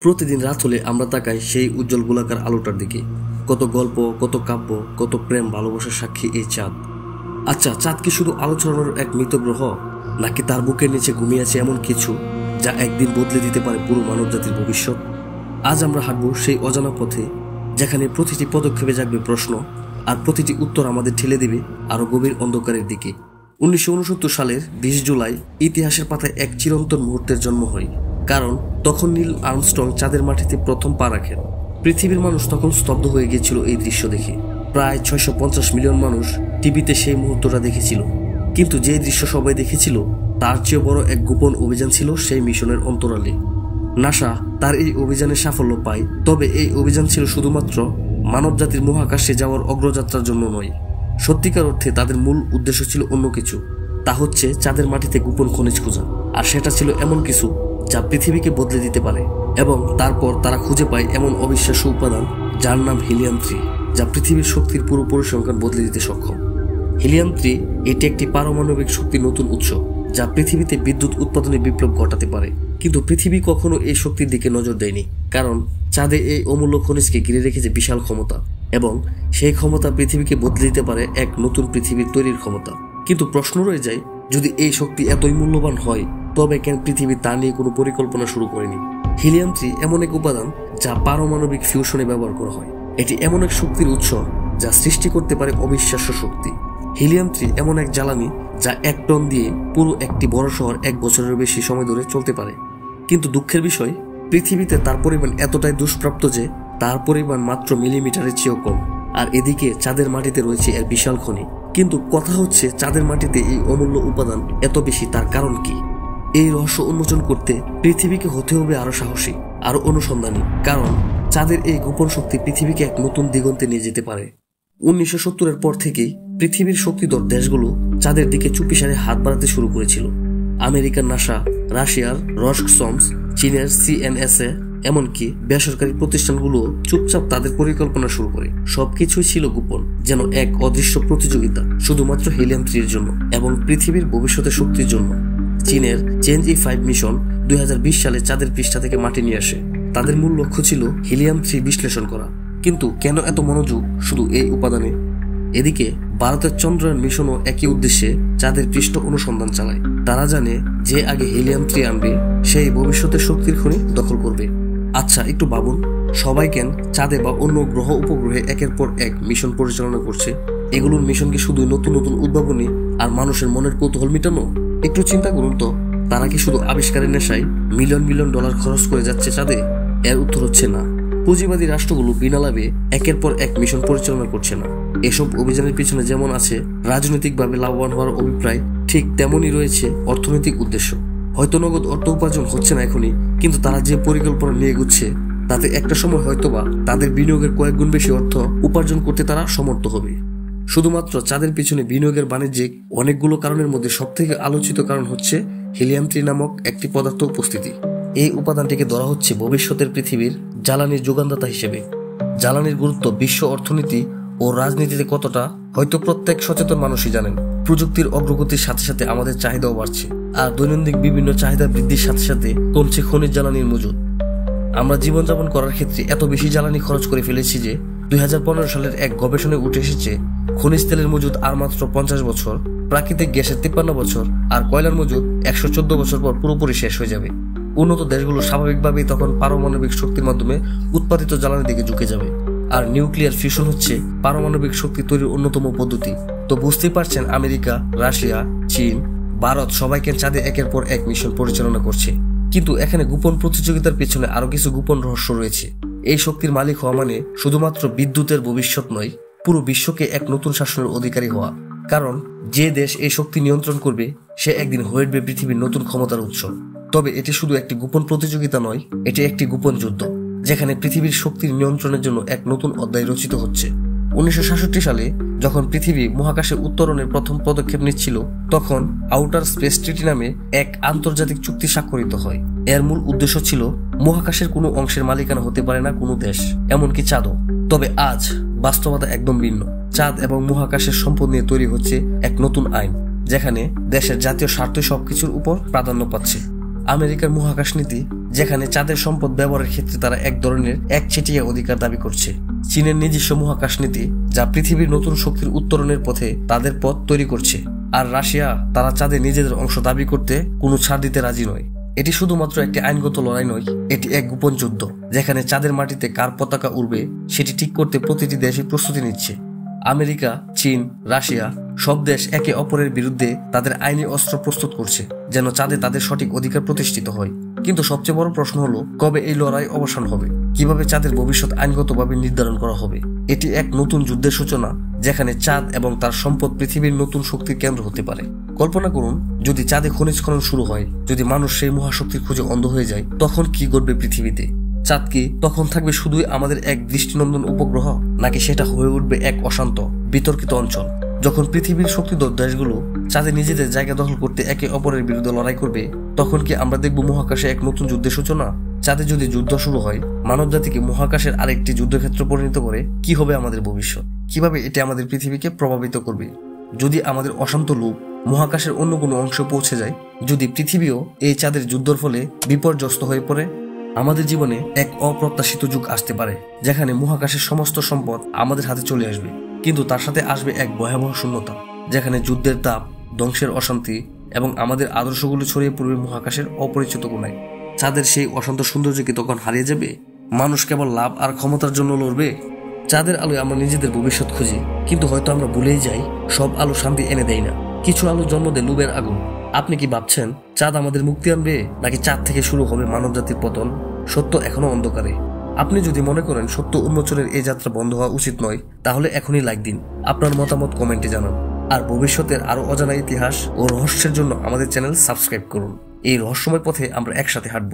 প্রতিদিন রাত হলে আমরা তাকাই সেই উজ্জ্বল গোলাকার আলোটার দিকে। কত গল্প, কত কাব্য, কত প্রেম ভালোবাসার সাক্ষী এই চাঁদ। আচ্ছা, চাঁদ কি শুধু আলো ছড়ানোর এক মৃত গ্রহ, নাকি তার বুকের নিচে ঘুমিয়ে আছে এমন কিছু যা একদিন বদলে দিতে পারে পুরো মানব জাতির ভবিষ্যৎ? আজ আমরা হাঁটবো সেই অজানা পথে, যেখানে প্রতিটি পদক্ষেপে জাগবে প্রশ্ন, আর প্রতিটি উত্তর আমাদের ঠেলে দেবে আরো গভীর অন্ধকারের দিকে। 1969 সালের 20 জুলাই ইতিহাসের পাতায় এক চিরন্তন মুহূর্তের জন্ম হয়। কারণ তখন নীল আর্মস্ট্রং চাঁদের মাটিতে প্রথম পা রাখেন। পৃথিবীর মানুষ তখন স্তব্ধ হয়ে গিয়েছিল এই দৃশ্য দেখে। প্রায় 650 মিলিয়ন মানুষ টিভিতে সেই মুহূর্তটা দেখেছিল। কিন্তু যে দৃশ্য সবাই দেখেছিল, তার চেয়ে বড় এক গোপন অভিযান ছিল সেই মিশনের অন্তরালে। নাসা তার এই অভিযানে সাফল্য পায়, তবে এই অভিযান ছিল শুধুমাত্র মানবজাতির মহাকাশে যাওয়ার অগ্রযাত্রার জন্য নয়। সত্যিকার অর্থে তাদের মূল উদ্দেশ্য ছিল অন্য কিছু। তা হচ্ছে চাঁদের মাটিতে গোপন খনিজ খোঁজা। আর সেটা ছিল এমন কিছু যা পৃথিবীকে বদলে দিতে পারে। এবং তারপর তারা খুঁজে পায় এমন অবিশ্বাস্য উপাদান যার নাম হিলিয়াম-3, যা পৃথিবীর শক্তির পুরো পরিসংখ্যান বদলে দিতে সক্ষম। হিলিয়াম-3 এটি একটি পারমাণবিক শক্তির নতুন উৎস, যা পৃথিবীতে বিদ্যুৎ উৎপাদনে বিপ্লব ঘটাতে পারে। কিন্তু পৃথিবী কখনো এই শক্তির দিকে নজর দেয়নি, কারণ চাঁদে এই অমূল্য খনিজকে ঘিরে রেখেছে বিশাল ক্ষমতা, এবং সেই ক্ষমতা পৃথিবীকে বদলে দিতে পারে এক নতুন পৃথিবীর তৈরির ক্ষমতা। কিন্তু প্রশ্ন রয়ে যায়, যদি এই শক্তি এতই মূল্যবান হয়, তবে কেন পৃথিবী তা নিয়ে কোনো পরিকল্পনা শুরু করেনি? হিলিয়াম-3 এমন এক উপাদান যা পারমাণবিক ফিউশনে ব্যবহার করা হয়। এটি এমন এক শক্তির উৎস যা সৃষ্টি করতে পারে অবিশ্বাস্য শক্তি। হিলিয়াম-3 এমন এক জ্বালানি যা 1 টন দিয়ে পুরো একটি বড় শহর 1 বছরের বেশি সময় ধরে চলতে পারে। কিন্তু দুঃখের বিষয়, পৃথিবীতে তার পরিমাণ এতটাই দুষ্প্রাপ্য যে তার পরিমাণ মাত্র মিলিমিটারের চেয়েও কম। আর এদিকে চাঁদের মাটিতে রয়েছে এর বিশাল খনি। কিন্তু কথা হচ্ছে, চাঁদের মাটিতে এই অমূল্য উপাদান এত বেশি, তার কারণ কি? এই রহস্য উন্মোচন করতে পৃথিবীকে হতে হবে আরো সাহসী, আরো অনুসন্ধানী, কারণ চাঁদের এই গোপন শক্তি পৃথিবীকে এক নতুন দিগন্তে নিয়ে যেতে পারে। 1970-এর পর থেকেই পৃথিবীর শক্তিধর দেশগুলো চাঁদের দিকে চুপিসারে হাত বাড়াতে শুরু করেছিল। আমেরিকার নাসা, রাশিয়ার রসকসমস, চীনের CNSA, এমনকি বেসরকারি প্রতিষ্ঠানগুলো চুপচাপ তাদের পরিকল্পনা শুরু করে। সবকিছুই ছিল গোপন, যেন এক অদৃশ্য প্রতিযোগিতা, শুধুমাত্র হিলিয়াম-3 জন্য এবং পৃথিবীর ভবিষ্যতের শক্তির জন্য। চীনের চেঞ্জ-E5 মিশন 2020 সালে চাঁদের পৃষ্ঠা থেকে মাটি নিয়ে আসে। তাদের মূল লক্ষ্য ছিল হিলিয়াম-3 বিশ্লেষণ করা। কিন্তু কেন এত মনোযোগ শুধু এই উপাদানে? এদিকে ভারতের চন্দ্রায়ন মিশনও একই উদ্দেশ্যে চাঁদের পৃষ্ঠ অনুসন্ধান চালায়। তারা জানে যে আগে হিলিয়াম-3 আনবে, সেই ভবিষ্যতের শক্তির খনি দখল করবে। আচ্ছা, একটু ভাবুন, সবাই কেন চাঁদে বা অন্য গ্রহ উপগ্রহে একের পর এক মিশন পরিচালনা করছে? এগুলোর মিশন কি শুধু নতুন নতুন উদ্ভাবনী আর মানুষের মনের কৌতূহল মেটানো? একটু চিন্তা করুন তো, তারা কি শুধু আবিষ্কারের নেশায় মিলিয়ন মিলিয়ন ডলার খরচ করে যাচ্ছে চাঁদে? এর উত্তর হচ্ছে না। পুঁজিবাদী রাষ্ট্রগুলো বিনা লাভে একের পর এক মিশন পরিচালনা করছে না। এসব অভিযানের পিছনে যেমন আছে রাজনৈতিকভাবে লাভবান হওয়ার অভিপ্রায়, ঠিক তেমনই রয়েছে অর্থনৈতিক উদ্দেশ্য। হয়তো নগদ অর্থ উপার্জন হচ্ছে না এখনই, কিন্তু তারা যে পরিকল্পনা নিয়ে এগুচ্ছে, তাতে একটা সময় হয়তোবা তাদের বিনিয়োগের কয়েক গুণ বেশি অর্থ উপার্জন করতে তারা সমর্থ হবে। শুধুমাত্র চাঁদের পিছনে বিনিয়োগের বাণিজ্যিক অনেকগুলো কারণের মধ্যে সবথেকে আলোচিত কারণ হচ্ছে হিলিয়াম-3 নামক একটি পদার্থ উপস্থিতি। এই উপাদানটিকে ধরা হচ্ছে ভবিষ্যতের পৃথিবীর জ্বালানির যোগানদাতা হিসেবে। জ্বালানির গুরুত্ব বিশ্ব অর্থনীতি ও রাজনীতিতে কতটা, হয়তো প্রত্যেক সচেতন মানুষই জানেন। প্রযুক্তির অগ্রগতির সাথে সাথে আমাদের চাহিদাও বাড়ছে, আর দৈনন্দিন বিভিন্ন চাহিদা বৃদ্ধির সাথে সাথে কমছে খনিজ জ্বালানির মজুদ। আমরা জীবনযাপন করার ক্ষেত্রে এত বেশি জ্বালানি খরচ করে ফেলেছি যে 2015 সালের এক গবেষণায় উঠে এসেছে, খনিজ তেলের মজুদ আর মাত্র 50 বছর, প্রাকৃতিক গ্যাসের 53 বছর, আর কয়লার মজুদ 114 বছর পর পুরোপুরি শেষ হয়ে যাবে। উন্নত দেশগুলো স্বাভাবিকভাবেই তখন পারমাণবিক শক্তির মাধ্যমে উৎপাদিত জ্বালানির দিকে ঝুঁকে যাবে। আর নিউক্লিয়ার ফিউশন হচ্ছে পারমাণবিক শক্তি তৈরির অন্যতম পদ্ধতি। তো বুঝতেই পারছেন, আমেরিকা, রাশিয়া, চীন, ভারত সবাইকে চাঁদে একের পর এক মিশন পরিচালনা করছে। কিন্তু এখানে গোপন প্রতিযোগিতার পেছনে আরো কিছু গোপন রহস্য রয়েছে। এই শক্তির মালিক হওয়া মানে শুধুমাত্র বিদ্যুতের ভবিষ্যৎ নয়, পুরো বিশ্বকে এক নতুন শাসনের অধিকারী হওয়া। কারণ যে দেশ এই শক্তি নিয়ন্ত্রণ করবে, সে একদিন হয়ে উঠবে পৃথিবীর নতুন ক্ষমতার উৎস। তবে এটি শুধু একটি গোপন প্রতিযোগিতা নয়, এটি একটি গোপন যুদ্ধ, যেখানে পৃথিবীর শক্তির নিয়ন্ত্রণের জন্য এক নতুন অধ্যায় রচিত হচ্ছে। 1966 সালে যখন পৃথিবী মহাকাশে উত্তরণের প্রথম পদক্ষেপ নিচ্ছিল, তখন আউটার স্পেস ট্রিটি নামে এক আন্তর্জাতিক চুক্তি স্বাক্ষরিত হয়। এর মূল উদ্দেশ্য ছিল মহাকাশের কোনো অংশের মালিকানা হতে পারে না কোনো দেশ, এমনকি চাঁদও। তবে আজ বাস্তবতা একদম ভিন্ন। চাঁদ এবং মহাকাশের সম্পদ নিয়ে তৈরি হচ্ছে এক নতুন আইন, যেখানে দেশের জাতীয় স্বার্থ সবকিছুর উপর প্রাধান্য পাচ্ছে। আমেরিকার মহাকাশ নীতি যেখানে চাঁদের সম্পদ ব্যবহারের ক্ষেত্রে তারা এক ধরনের একচেটিয়া অধিকার দাবি করছে। চীনের নিজস্ব মহাকাশ নীতি, যা পৃথিবীর নতুন শক্তির উত্তরণের পথে তাদের পথ তৈরি করছে। আর রাশিয়া, তারা চাঁদে নিজেদের অংশ দাবি করতে কোনো ছাড় দিতে রাজি নয়। এটি শুধুমাত্র একটি আইনগত লড়াই নয়, এটি এক গোপন যুদ্ধ, যেখানে চাঁদের মাটিতে কার পতাকা উড়বে সেটি ঠিক করতে প্রতিটি দেশই প্রস্তুতি নিচ্ছে। আমেরিকা, চীন, রাশিয়া সব দেশ একে অপরের বিরুদ্ধে তাদের আইনি অস্ত্র প্রস্তুত করছে, যেন চাঁদে তাদের সঠিক অধিকার প্রতিষ্ঠিত হয়। কিন্তু সবচেয়ে বড় প্রশ্ন হলো, কবে এই লড়াই অবসান হবে? কিভাবে চাঁদের ভবিষ্যৎ আইনগতভাবে নির্ধারণ করা হবে? এটি এক নতুন যুদ্ধের সূচনা, যেখানে চাঁদ এবং তার সম্পদ পৃথিবীর নতুন শক্তির কেন্দ্র হতে পারে। কল্পনা করুন, যদি চাঁদে খনিজ খনন শুরু হয়, যদি মানুষ সেই মহাশক্তির খুঁজে অন্ধ হয়ে যায়, তখন কি ঘটবে পৃথিবীতে? চাঁদ কি তখন থাকবে শুধুই আমাদের এক দৃষ্টিনন্দন উপগ্রহ, নাকি সেটা হয়ে উঠবে এক অশান্ত, বিতর্কিত অঞ্চল? যখন পৃথিবীর শক্তিধর দেশগুলো চাঁদে নিজেদের জায়গা দখল করতে একে অপরের বিরুদ্ধে লড়াই করবে, তখন কি আমরা দেখব মহাকাশে এক নতুন যুদ্ধের সূচনা? চাঁদে যদি যুদ্ধ শুরু হয়, মানব জাতিকে মহাকাশের আরেকটি যুদ্ধক্ষেত্র পরিণত করে, কি হবে আমাদের ভবিষ্যৎ? কিভাবে এটি আমাদের পৃথিবীকে প্রভাবিত করবে? যদি আমাদের অশান্ত লোভ মহাকাশের অন্য কোনো অংশে পৌঁছে যায়, যদি পৃথিবীও এই চাঁদের যুদ্ধের ফলে বিপর্যস্ত হয়ে পড়ে, আমাদের জীবনে এক অপ্রত্যাশিত যুগ আসতে পারে, যেখানে মহাকাশের সমস্ত সম্পদ আমাদের হাতে চলে আসবে। কিন্তু তার সাথে আসবে এক ভয়াবহ শূন্যতা, যেখানে যুদ্ধের তাপ, ধ্বংসের অশান্তি এবং আমাদের আদর্শগুলো ছড়িয়ে পড়বে মহাকাশের অপরিচিত কোণায়। চাঁদের সেই অশান্ত সৌন্দর্য কি তখন হারিয়ে যাবে? মানুষ কেবল লাভ আর ক্ষমতার জন্য লড়বে? চাঁদের আলোয় আমরা নিজেদের ভবিষ্যৎ খুঁজি, কিন্তু হয়তো আমরা ভুলেই যাই, সব আলো শান্তি এনে দেয় না। কিছু আলো জন্ম দেয় লোভের আগুন। আপনি কি ভাবছেন চাঁদ আমাদের মুক্তি আনবে, নাকি চাঁদ থেকে শুরু হবে মানব জাতির পতন? সত্য এখনো অন্ধকারে। আপনি যদি মনে করেন সত্য উন্মোচনের এই যাত্রা বন্ধ হওয়া উচিত নয়, তাহলে এখনই লাইক দিন, আপনার মতামত কমেন্টে জানান। আর ভবিষ্যতের আরো অজানা ইতিহাস ও রহস্যের জন্য আমাদের চ্যানেল সাবস্ক্রাইব করুন। এই রহস্যময় পথে আমরা একসাথে হাঁটব।